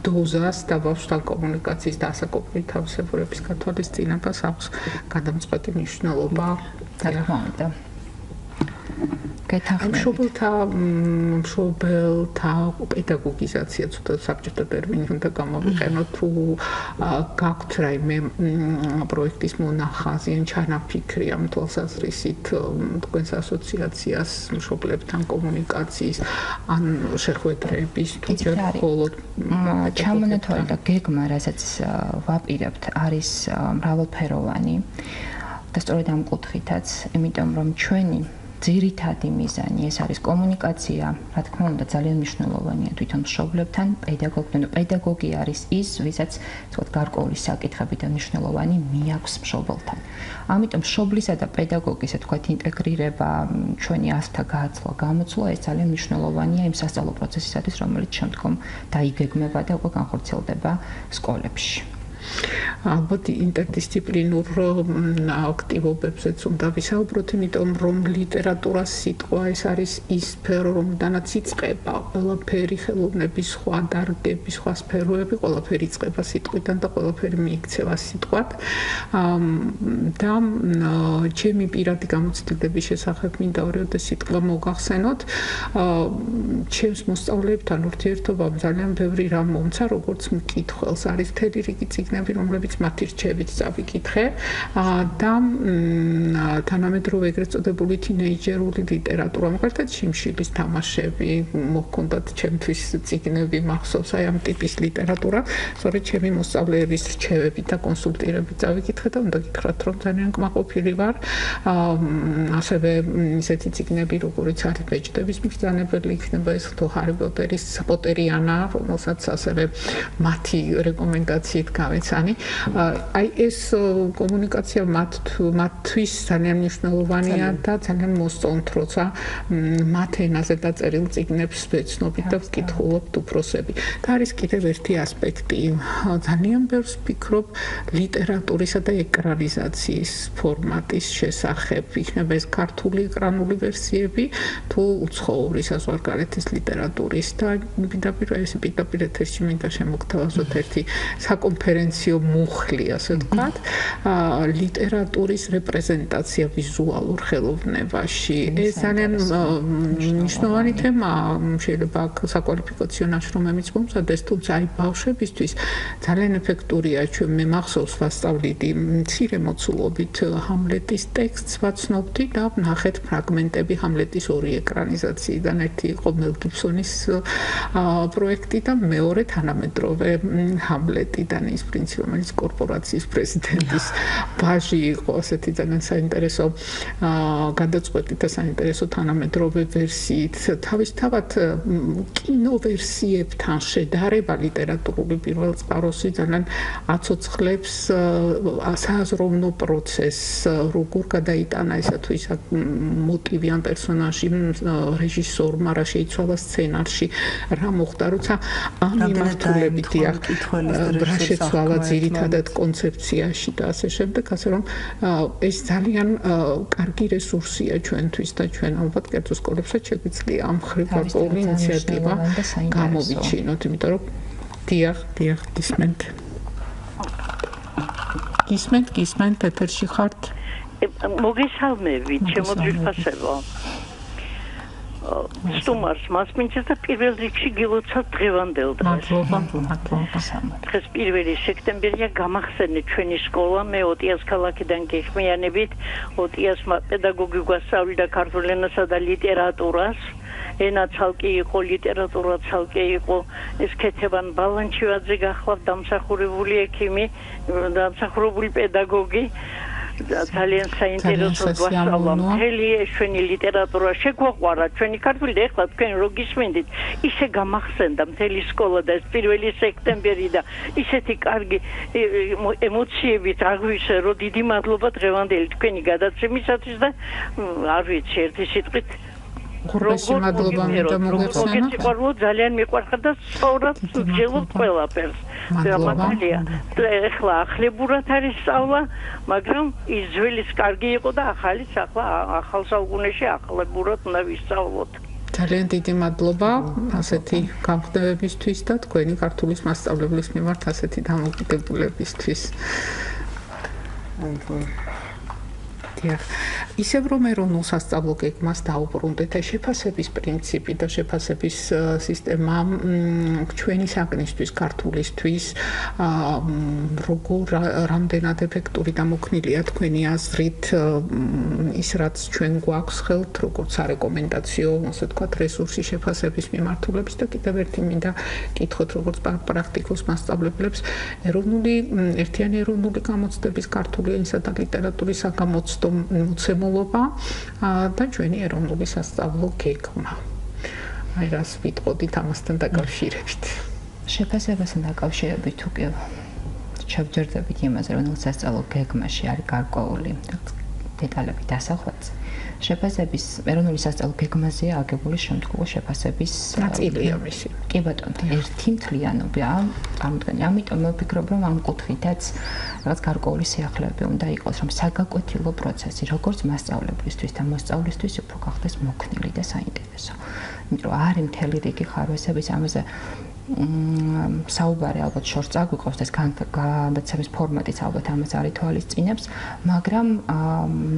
დოზას და ბავშვთან კომუნიკაციის და ასაკობრივი თავისებურების გათვალისწინებას აქვს გადამწყვეტი მნიშვნელობა რა თქმა უნდა მშობელთა პედაგოგიზაცია ცოტა საბჭოთა ტერმინი უნდა გამოვიყენოთ თუ გაქვთ რაიმე პროექტის მონახაზი ან ჩანაფიქრი ამ თვალსაზრისით თქვენს ასოციაციას მშობლებთან კომუნიკაციის ან შეხვედრების თუ ჯერ მხოლოდ ჩამონათვალი და გეგმა რასაც ვაპირებთ არის მრავალფეროვანი და სწორედ ამ კუთხითაც იმიტომ რომ ჩვენი ძირითადი მიზანი ეს არის კომუნიკაცია, რა თქმა უნდა ძალიან მნიშვნელოვანია თვითონ მშობლებთან, პედაგოგი არის ის, ვისაც თქვათ გარკვეული საკითხები და მნიშვნელოვანი მიაქვს მშობელთან. ამიტომ მშობლისა და პედაგოგის თქვათ ინტეგრირება, ჩვენი ასთა გააცვლა, გამოცვლა ეს ძალიან მნიშვნელოვანია იმ სასწავლო პროცესისათვის, რომელიც შემდგომ დაიგეგმება და უკვე განხორციელდება სკოლებში. ალბათ ინტერდისციპლინურ აქტივობებზეც უნდა ვისაუბროთ, იმიტომ რომ ლიტერატურას სიტყვა ეს არის ის სფერო, რომლიდანაც იწყება ყველაფერი ხელოვნების სხვა დარგები, სხვა სფეროები, ყველაფერი იწყება სიტყვიდან და ყველაფერი მიიქცევა სიტყვად. და ჩემი პირადი გამოცდილების შესახებ მინდა ორიოდე სიტყვა მოგახსენოთ. ჩემს მოსწავლეებთან ურთიერთობამ ძალიან ბევრი რამ მომცა, როგორც მკითხველს არის მთელი რიგი წიგნები, რომლებიც მათი რჩევით წავიკითხე და თანამედროვე ეგრეთ წოდებული თინეიჯერული ლიტერატურა, მაგალითად შიმშილის თამაშები, მოჰქონდათ ჩემთვის წიგნები მახსოვს აი ამ ტიპის ლიტერატურა, სწორედ ჩემი მოსწავლეების რჩევებით და კონსულტირებით წავიკითხე და უნდა გითხრათ, რომ ძალიან კმაყოფილი ვარ. ასევე ისეთი წიგნები, როგორიც არის ბეჭდების მბრძანებელი, იქნება ეს თუ ჰარი პოტერიანა, რომელსაც ასევე მათი რეკომენდაციით გავეცანი. აი ეს კომუნიკაცია მათთვის ძალიან მნიშვნელოვანია და ძალიან მოსწონთ, როცა მათ ენაზე დაწერილ წიგნებს ვეცნობით და ვკითხულობთ უფროსები. და არის კიდევ ერთი ასპექტი. ძალიან ბევრს ვფიქრობ ლიტერატურისა და ეკრანიზაციის ფორმატის შესახებ. იქნება ეს ქართული ეკრანული ვერსიები თუ უცხოური საზღვარგარეთის ლიტერატურის და პირდაპირ ეთერში მინდა შემოგთავაზოთ ერთი საკონფერენციო მუხლი, ასე ვთქვათ, ლიტერატურის რეპრეზენტაცია ვიზუალურ ხელოვნებაში. ეს ძალიან მნიშვნელოვანი თემაა, შეიძლება საკვალიფიკაციო ნაშრომებიც მომზადდეს, თუმცა აი ბავშვებისთვის ძალიან ეფექტურია. მე მახსოვს ვასწავლიდი მცირე მოცულობით ჰამლეტის ტექსტს ვაცნობდი და ვნახეთ ფრაგმენტები ჰამლეტის ორი ეკრანიზაციიდან. ერთი იყო მელ გიბსონის პროექტი და მეორე თანამედროვე ჰამლეტიდან ის პრინცი, რომელიც კორპორაციის პრეზიდენტის ვაჟი იყო, ასეთი ძალიან საინტერესო გადაწყვეტით და საინტერესო თანამედროვე ვერსიით. თავისთავად კინოვერსიებთან შედარება ლიტერატურული პირველ წყაროსი ძალიან აცოცხლებს სააზროვნო პროცესს, როგორ გადაიტანა ისა თუ ისა მოტივი ამ პერსონაჟი რეჟისორმა, რა შეიცვალა სცენარში, რა მოხდა, როცა ამ მიმართულებით რა შეცვალა ძირითადად კონცეფციაში და ასე შემდეგ, ასე რომ ეს ძალიან კარგი რესურსია ჩვენთვის და ჩვენ ალბათ კერძო სკოლებსაც შეგვიძლია ამ მხრივ გარკვეული ინიციატივა გამოვიჩინოთ, იმიტომ რომ დიახ, გისმენთ, ეთერში ხართ? მოგესალმებით, შემოძვირფასებო. სტუმარს მასმინჩეს და პირველ რიგში გილოცავთ დღევანდელ დღეს. დღეს 1 სექტემბერია გამახსენეთ ჩვენი სკოლა, მე ოტიას ქალაქიდან გეხმიანებით, ოტიას პედაგოგი გვასწავლიდა ქართულ ენასა და ლიტერატურას. ენა ცალკე იყო, ლიტერატურა ცალკე იყო. ეს ქეთევან ბალანჩივაძე გახლავთ, დამსახურებული ექიმი, დამსახურებული პედაგოგი. ძალიან საინტერესო გვასწავლა მთელი ჩვენი ლიტერატურა შეგვაყვარა ჩვენი ქართული და ეხლა თქვენ რო გისმენდით ისე გამახსენდა მთელი სკოლა და ეს 1 სექტემბერი და ისეთი კარგი ემოციებით აღვიშე რომ დიდი მადლობა დღევანდელი თქვენი გადაცემისათვის და არ ვიცი ერთი სიტყვით გურბეში მადლობა მინდა მოგეხსენა. სიყვარული ძალიან მიყვარხარ და სწორად ვგელობ ყველაფერს. მადლობა. ეხლა ახლებურად არის სწავლა, მაგრამ ის ძველის კარგი იყო და ახალის ახალ საუკუნეში ახლებურად უნდა ვისწავლოთ. ძალიან დიდი მადლობა ასეთი გამხდომებისთვის და თქვენი ქართულის მასწავლებლის მიმართ ასეთი დამოკიდებულებისთვის. ისევ რომ ეროვნულ სასწავლო გეგმას დაუბრუნდეთ, შეფასების პრინციპი და შეფასების სისტემა ჩვენი საქმისთვის, ქართულისთვის, როგორ რამდენად ეფექტური და მოქნილია თქვენი აზრით ის რაც ჩვენ გვაქვს ხელთ, როგორც არეკომენდაციო, ასე ვთქვათ, რესურსი შეფასების მიმართულების და კიდევ ერთი მინდა კითხოთ, როგორც პრაქტიკულს მასწავლებლებს, ერთიანი ეროვნული გამოცდების ქართული ენისა და ლიტერატურის საგამოცდო მოცემულობა და ჩვენი ეროვნული სასწავლო გეგმა. აი რას ვიტყოდით ამასთან დაკავშირებით. შეფასებასთან დაკავშირებით უკვე შევჯერდებით იმაზე, რომ ეროვნულ სასწავლო გეგმაში არის გარკვეული დეტალები დასახვეწე. შეფასების ეროვნული სასწავლო გეგმაზეა აგებული შემდგომი შეფასების ნაწილია მისი. კი ბატონო, ერთი მთლიანობა წარმოდგენილი. ამიტომ ვფიქრობ, რომ ამ კუთხითაც რაღაც გარკვეული სიახლეები უნდა იყოს, რომ საგაკვეთილო პროცესი, როგორც მასწავლებლისთვის და მოსწავლისთვის უფრო გახდეს მოქნილი და საინტერესო. იმიტომ რომ არის მთელი რიგი ხარვესების ამაზე საუბარი ალბათ შორს წაგვიყვავს და გადაცემის ფორმატიც ალბათ ამას არ ითვალისწინებს, მაგრამ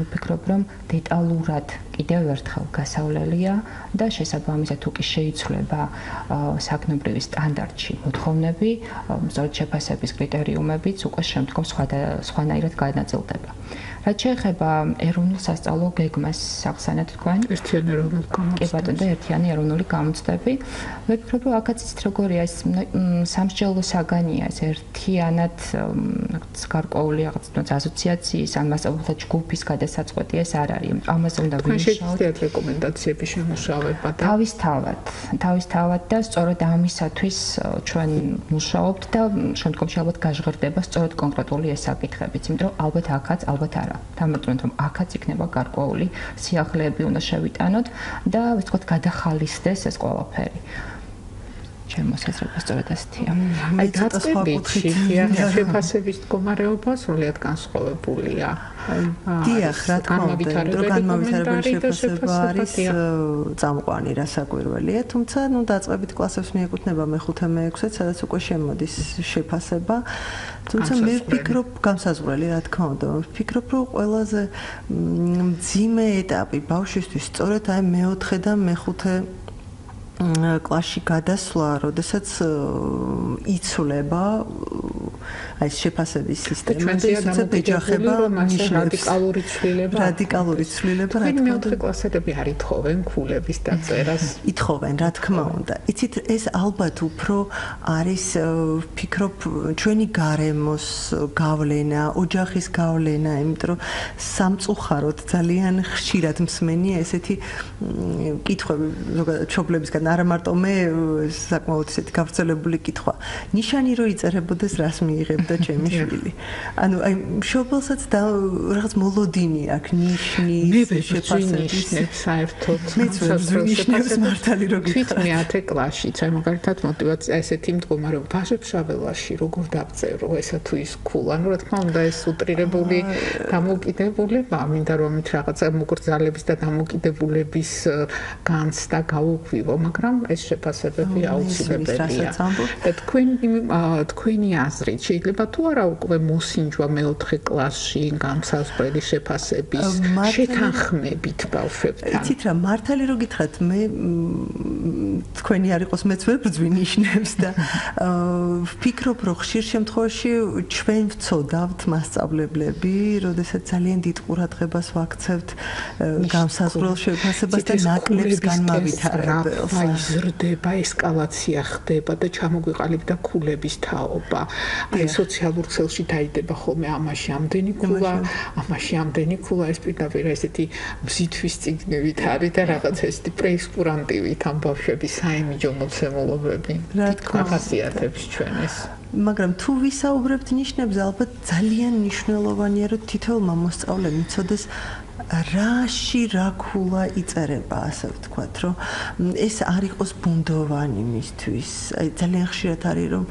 ვფიქრობ, რომ დეტალურად კიდევ ერთხელ გასავლელია და შესაბამისად თუ კი შეიცვლება საგნობრივი სტანდარტში მოთხოვნები, სწორედ შეფასების კრიტერიუმებიც უკვე შემდგომ სხვანაირად განაწილდება. რაც შეეხება ეროვნულ სასწავლო გეგმას ახსენეთ თქვენ? ერთიანი ეროვნული გამოცდები. კი ბატონო, და ერთიანი ეროვნული გამოცდები. ვფიქრობ, რომ აქაც იცით როგორია ეს სამსჯელო საგანია, ეს ერთიანად გარკვეული რაღაც ასოციაციის ან მასწავლებელთა ჯგუფის გადასაწყვეტი ეს არ არის. ამაზე უნდა ვიმუშაოთ. თქვენ რეკომენდაციები შემუშავება და თავისთავად და სწორედ ამისათვის ჩვენ მუშაობთ და შემდგომში ალბათ გაჟღერდება სწორედ კონკრეტული ეს საკითხებიც, იმიტომ რომ ალბათ არა. თამბობთ რომ აქაც იქნება გარკვეული სიახლეები უნდა შევიტანოთ და ვთქვათ გადახალისდეს ეს ყველაფერი. ჩემო საზრება სწორედ ასეთია. აი დაწესებითი შეფასების მდგომარეობა სრულიად განსხვავებულია. დიახ, რა თქმა უნდა, განმავითარებელი შეფასება არის წამყვანი რასაკვირველია, თუმცა ნუ დაწყებით კლასებს მიეკუთვნება მე-5, მე-6, სადაც უკვე შემოდის შეფასება. თუმცა მე ვფიქრობ, განსაზღვრელი რა თქმა უნდა, ვფიქრობ, რომ ყველაზე მძიმე ეტაპი ბავშვისთვის სწორედ აი მე-4 და მე-5 კლასში გადასვლა, როდესაც იცვლება აი შეფასების სისტემა და ისე ეჯახება რადიკალური ცვლილება რა თქმა უნდა კლასელები არ ითხოვენ ქულების დაწერას ითხოვენ რა თქმა უნდა იცით ეს ალბათ უფრო არის ვფიქრობ ჩვენი გარემოს გავლენა ოჯახის გავლენა იმიტომ რომ სამწუხაროდ ძალიან ხშირად მსმენია ესეთი კითხვები ზოგადად მშობლებისგან არა მარტო მე საკმაოდ ესეთი გავრცელებული კითხვა ნიშანი რო იწერებოდეს რას მიიღებდა ჩემი შვილი ანუ აი მშობელსაც და რაღაც მოლოდინი აქვს ნიშნის შეფასების საერთოდ ნიშნებს მართალი რო გითხრა მე 10 კლასში აი მაგალითად მოტივაცია ესეთი მდგომარეობა ბავშვებშაველაში როგორ დაგწერო ესა თუ ის ქულ ანუ რა თქმა უნდა ეს უტრირებული დამოკიდებულება მინდა რომ მით რაღაცა მოგრძალების და დამოკიდებულების განცდა გაუღვივო მაგრამ ეს შეფასებები აუცილებელია და თქვენი აზრით შეიძლება ხდება თუ არა უკვე მოსინჯვა მეოთხე კლასში განსაზღვრელი შეფასების შეთანხმებით ბავშვებთან. იცით რა, მართალი რო გითხრათ, მე თქვენი არ იყოს მეც ვერ ბრძვინიშნებს და ვფიქრობ, რომ ხშირ შემთხვევაში ჩვენ ვწოდავთ მასწავლებლები, როდესაც ძალიან დიდ ყურადღებას ვაქცევთ განსაზღვრელ შეფასებას და ნაკლებს განმავითარებელს. აი ზრდება, ესკალაცია ხდება და ჩამოგვიყალიბდა ქულების თაობა. აი სოციალურ ქსელში დაიდება ხოლმე ამაში ამდენი ქულა, ამაში ამდენი ქულა, ეს პირდაპირ ესეთი მზითვის წიგნებით არის და რაღაც ესეთი პრეისკურანტივით ამ ბავშვების საიმიჯო მოცემულობები. რა თქმა უნდა, ახასიათებს ჩვენ ეს. მაგრამ თუ ვისაუბრებთ ნიშნებზე, ალბათ ძალიან მნიშვნელოვანია, რომ თითოეულმა მოსწავლემ იცოდეს რაში რა ქულა იწერება, ასე ვთქვათ, რომ ეს არ იყოს ბუნდოვანი მისთვის. აი ძალიან ხშირად არის, რომ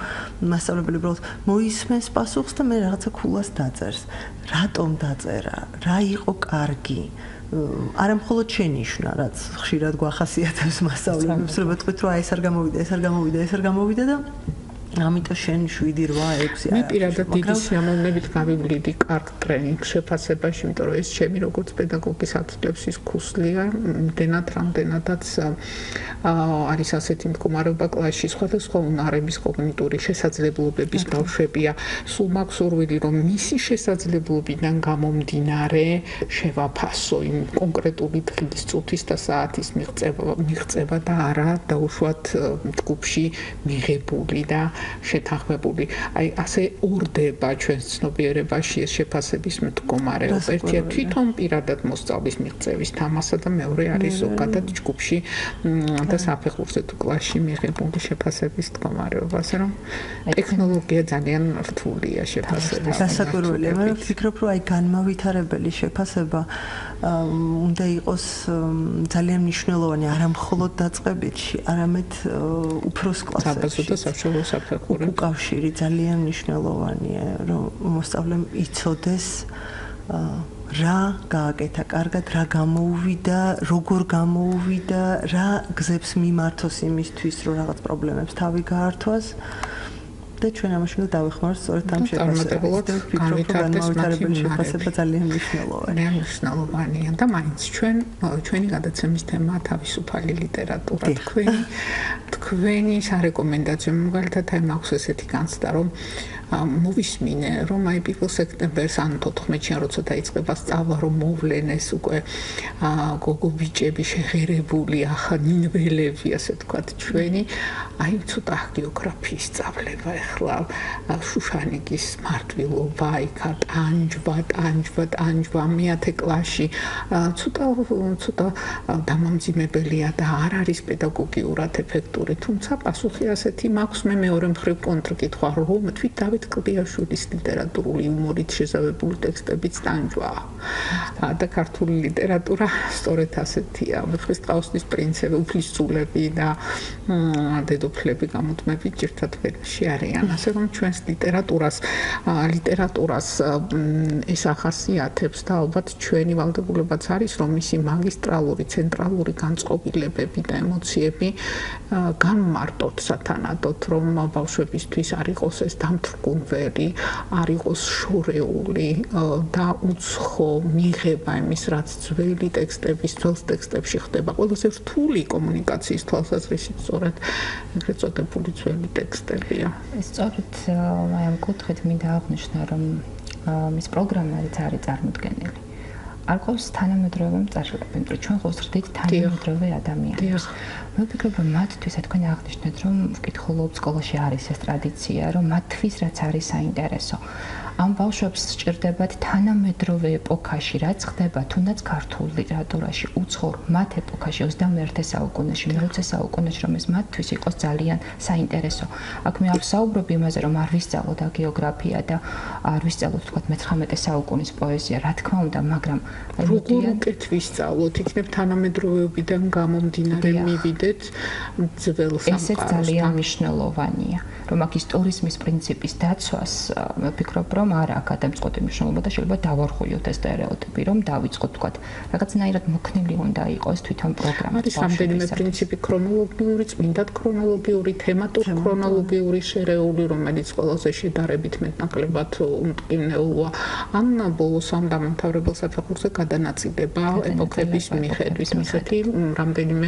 მასწავლებელი უბრალოდ მოისმენს პასუხს და მე რაღაცა ქულას დაწერს. რატომ დაწერა? რა იყო კარგი? არა მხოლოდ შენიშვნა, რაც ხშირად გვახასიათებს მასწავლებელს, რომ ვეთქვით, რომ აი ეს არ გამოვიდა, ეს არ გამოვიდა, ეს არ გამოვიდა და ამიტომ შენ 7, 8, 6 მე პირადად დიდი სიამოვნებით გავივლიდი კარგ ტრენინგ შეფასებაში, იმიტომ რომ ეს ჩემი როგორც პედაგოგის ათვლების ის ქუსლია, რამდენადაც არის ასეთი მდგომარეობა კლასში, სხვადასხვა უნარების კოგნიტური შესაძლებლობების ბავშვებია, სულ მაქვს სურვილი, რომ მისი შესაძლებლობიდან გამომდინარე შევაფასო იმ კონკრეტული დღის, წუთის და საათის მიღწევა და არა დაუშვათ ჯგუფში მიღებული და შეთანხმებული. აი ასე ორდება ჩვენს ცნობიერებაში ეს შეფასების მდგომარეობა. ერთია თვითონ პირადად მოსწავლის მიღწევის თამასა და მეორე არის ზოგადად ჯგუფში და საფეხურზე თუ კლასში მიღებული შეფასების მდგომარეობა. ასე რომ ტექნოლოგია ძალიან რთულია შეფასების. დასაკვირველია, მე ვფიქრობ, რომ აი განმავითარებელი შეფასება უნდა იყოს ძალიან მნიშვნელოვანი არა მხოლოდ დაწყებითში, არამედ უფროს კლასებში. უკავშირი ძალიან მნიშვნელოვანია, რომ მოსწავლემ იცოდეს რა გააკეთა კარგად, რა გამოუვიდა, როგორ გამოუვიდა, რა გზებს მიმართოს იმისთვის, რომ რაღაც პრობლემებს თავი გაართვას. და ჩვენ ამაში უნდა დავეხმაროთ სწორედ ამ შეფასებას. განვითარებული შეფასება ძალიან მნიშვნელოვანია და მაინც ჩვენი გადაცემის თემაა თავისუფალი ლიტერატურა. თქვენი სარეკომენდაციო მაგალითად აი მაქვს ესეთი განცდა, რომ მოვისმინე, რომ აი 1 სექტემბერს ან 14-იან როცა დაიწყება სწავლა, რომ მოვლენეს უკვე გოგო ბიჭები შეღერებული, ახალინველები, ასე ვთქვათ, ჩვენი აი ცოტა გეოგრაფიის სწავლება ეხლა შუშანიკის მარტვილობა, იქა ტანჯვა მე-10 კლასში ცოტა დამამძიმებელია და არ არის პედაგოგიურად ეფექტური, თუმცა პასუხი ასეთი მაქვს. მე მეორე მხრივ კონტრკითხვა, რომ თვით კლიაშვილის ლიტერატურული იუმორით შეზავებული ტექსტებიც ტანჯვაა. და ქართული ლიტერატურა სწორედ ასეთია. ვეფხისტყაოსნის პრინცები, უფლისწულები და დედოფლები გამუდმებით ჯერთად ვენაში არიან. ასე რომ ჩვენს ლიტერატურას ეს ახასიათებს და ალბათ ჩვენი ვალდებულებაც არის, რომ მისი მაგისტრალური, ცენტრალური განწყობილებები და ემოციები განმარტოთ სათანადოდ, რომ ბავშვებისთვის არ იყოს ეს დამთრგუნველი, არ იყოს შორეული და უცხო მიღება იმის, რაც ძველი ტექსტების, ძველ ტექსტებში ხდება. ყველაზე რთული კომუნიკაციის თვალსაზრისით სწორედ ეგრეთ წოდებული ძველი ტექსტებია. სწორედ აი ამ კუთხით მინდა აღვნიშნო, რომ მის პროგრამებიც არის წარმოდგენილი. არ ყავს თანამედროვე მწერლები, იმიტომ რომ ჩვენ ხო ვსრდით თანამედროვე ადამიანებს. მე ვფიქრობ, რომ მათთვის თქვენ აღნიშნეთ, რომ ვკითხულობ სკოლაში არის ეს ტრადიცია, რომ მათთვის რაც არის საინტერესო. ამ ბავშვებს სჭირდებათ თანამედროვე ეპოქაში, რაც ხდება თუნდაც ქართულ ლიტერატურაში, უცხოურ მათ ეპოქაში 21 საუკუნეში, მე-20 საუკუნეში, რომ ეს მათთვის იყოს ძალიან საინტერესო. აქ მე არ ვსაუბრობ იმაზე, რომ არ ვისწავლოთ გეოგრაფია და არ ვისწავლოთ, თქვათ, მე-19 საუკუნის პოეზია, რა თქმა უნდა, მაგრამ როგორ უკეთ ვისწავლოთ, იქნებ თანამედროვეობიდან გამომდინარე მივიდეთ ძველ სამყაროსთან. ესეც ძალიან მნიშვნელოვანია, რომ აქ ისტორიზმის პრინციპის დაცვას, მე ვფიქრობ, რომ რომ არა აკადემიურ მნიშვნელობა და შეიძლება დავარღვიოთ ეს სტერეოტიპი, რომ დავიწყოთ თქვა რაღაცნაირად მოქნილი უნდა იყოს თვითონ პროგრამა. არის რამდენიმე პრინციპი ქრონოლოგიური, წმინდად ქრონოლოგიური, თემატურ ქრონოლოგიური შერეული, რომელიც ყველაზე შედარებით მეტნაკლებად უმტკივნეულოა. ან ბოლოს ამ დამამთავრებელ საფეხურზე გადანაწილდება ეპოქების მიხედვით. მისეთი რამდენიმე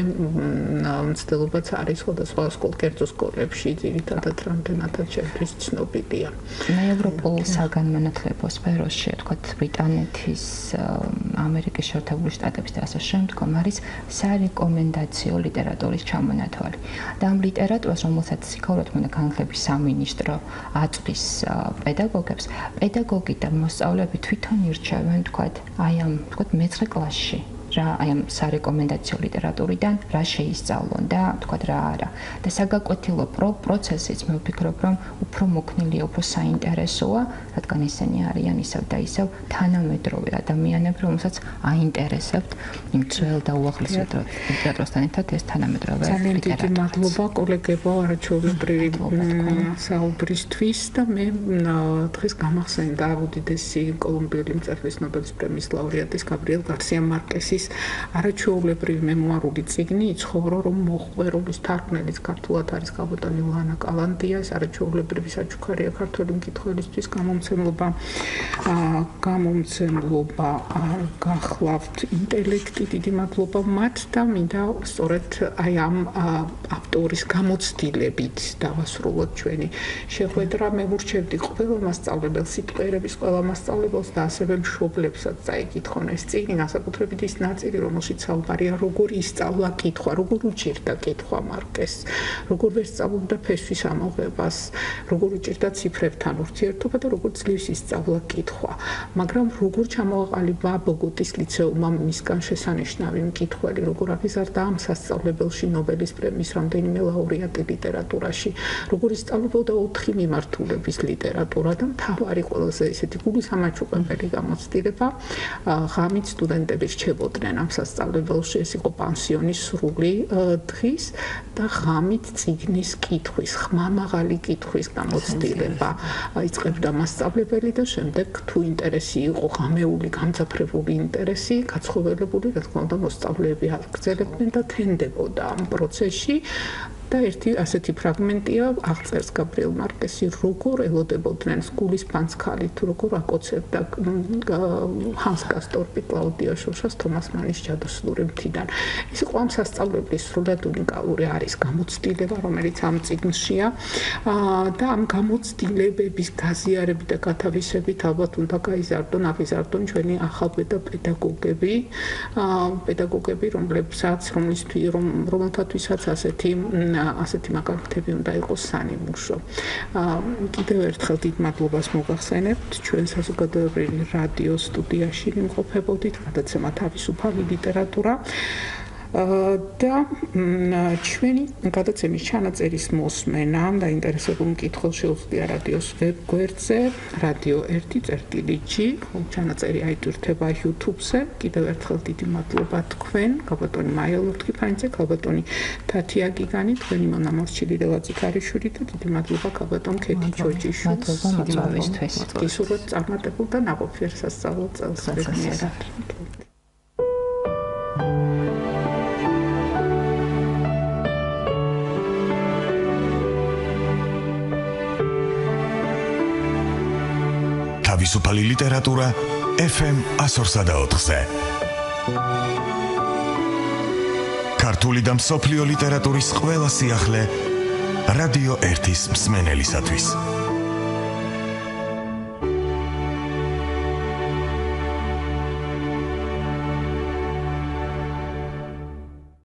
მცდელობაც არის სხვადასხვა კერძო სკოლებში, ძირითადად რამდენადაც შეთვის ცნობილია. ევროპულ საგანმანათლებლო სფეროში, თქვათ ბრიტანეთის, ამერიკის შეერთებული შტატების და ასე შემდგომ არის სარეკომენდაციო ლიტერატურის ჩამონათვალი. და ამ ლიტერატურას, რომელსაც სიქაურად უნდა განხილების სამინისტრო აწვის პედაგოგებს, პედაგოგი და მოსწავლეები თვითონ ირჩევენ, თქვათ, აი ამ, თქვათ, მე-9 კლასში. აი ამ სარეკომენდაციო ლიტერატურიდან რა შეისწავლონ და თქვა რა არა. და საგაკვეთილო პროცესიც მე ვფიქრობ, რომ უფრო მოქნილია, უფრო საინტერესოა, რადგან ისინი არიან ისევ და ისევ თანამედროვე ადამიანები, რომელსაც აინტერესებთ იმ ძველ და უახლეს ლიტერატურასთან ერთად ეს თანამედროვე ლიტერატურა. ძალიან დიდი მადლობა კოლეგებო არაჩვეულებრივი საუბრისთვის და მე დღეს გამახსენდა უდიდესი კოლუმბიური მწერლის ნობელის პრემიის ლაურეატის გაბრიელ გარსია მარკესის არაჩვეულებრივი მემუარული წიგნი იცხოვრო რომ მოხვერულის თარგმნელის ქართულად არის გაბატონი ლანა კალანდია ეს არაჩვეულებრივი საჩუქარია ქართული მკითხველისთვის გამომცემლობა გახლავთ ინტელექტი დიდი მადლობა მათ და მინდა სწორედ აი ამ ავტორის გამოცდილებით დავასრულოთ ჩვენი შეხვედრა მე ვურჩევდი ყველა მასწავლებელს სიტყვიერების ყველა მასწავლებელს და ასევე მშობლებსაც წაიკითხონ ეს წიგნი განსაკუთრებით ის ნაწილი რომელშიც საუბარია როგორ ისწავლა კითხვა როგორ უჭირდა კითხვა მარკეს როგორ ვერ სწავლობდა ფესვის ამოღებას როგორ უჭირდა ციფრებთან ურთიერთობა და როგორ ძლივს ისწავლა კითხვა მაგრამ როგორ ჩამოაყალიბა ბოგოტის ლიცეუმმა მისგან შესანიშნავი მკითხველი როგორ აღიზარდა ამ სასწავლებელში ნობელის პრემიის რამდენიმე ლაურეატი ლიტერატურაში როგორ ისწავლებოდა 4 მიმართულების ლიტერატურა და მთავარი ყველაზე ესეთი გულისამაჩუყებელი გამოცდილება ღამით სტუდენტები რჩებოდნენ ამ სასწავლებელში ეს იყო პანსიონის სრული დღის და ღამით წიგნის კითხვის ხმამაღალი კითხვის გამოცდილება იწყებდა მასწავლებელი და შემდეგ თუ ინტერესი იყო ღამეული გამძაფრებული ინტერესი გაცხოველებული რა თქმა უნდა მოსწავლეები აგრძელებდნენ და თენდებოდა ამ პროცესში და ერთი ასეთი ფრაგმენტია აღწერს გაბრიელ მარკესი როგორ ელოდებოდნენ სკოლის ფანცქალი თუ როგორ აკოცებდა ჰანს კასტორპი კლაუდია შოშას თომას მანის ჯადოსნური მთიდან ეს იყო ამ სასწავლებლის სრულად უნიკალური არის გამოცდილება რომელიც ამ წიგნშია და ამ გამოცდილებების გაზიარებით და გათავისებით ალბათ უნდა გაიზარდონ აღიზარდონ ჩვენი ახალბედა პედაგოგები რომელთათვისაც ასეთი მაგალითები უნდა იყოს სანიმუშო. კიდევ ერთხელ დიდ მადლობას მოგახსენებთ ჩვენ საზოგადოებრივი რადიო სტუდიაში ვიმყოფებოდით გადაცემა თავისუფალი ლიტერატურა და ჩვენი გადაცემის ჩანაწერის მოსმენა და ინტერესებულ მკითხველს შეუძლია რადიოს ვებგვერდზე radio 1.g ჩანაწერი აიტვირთება YouTube-ზე კიდევ ერთხელ დიდი მადლობა თქვენ გაბატონი მაია ლორთქიფანიძე გაბატონი თათია გიგანი თქვენი მონამორჩილი ლელა წიქარიშვილი და დიდი მადლობა გაბატონ ქეთი ჩოჯიშვილს მადლობისთვის ისურვებთ წარმატებულ და ნაყოფიერ სასწავლო წელს ბედნიერად თავისუფალი ლიტერატურა FM 104-ზე. ქართული და მსოფლიო ლიტერატურის ყველა სიახლე რადიო 1-ის მსმენელისათვის.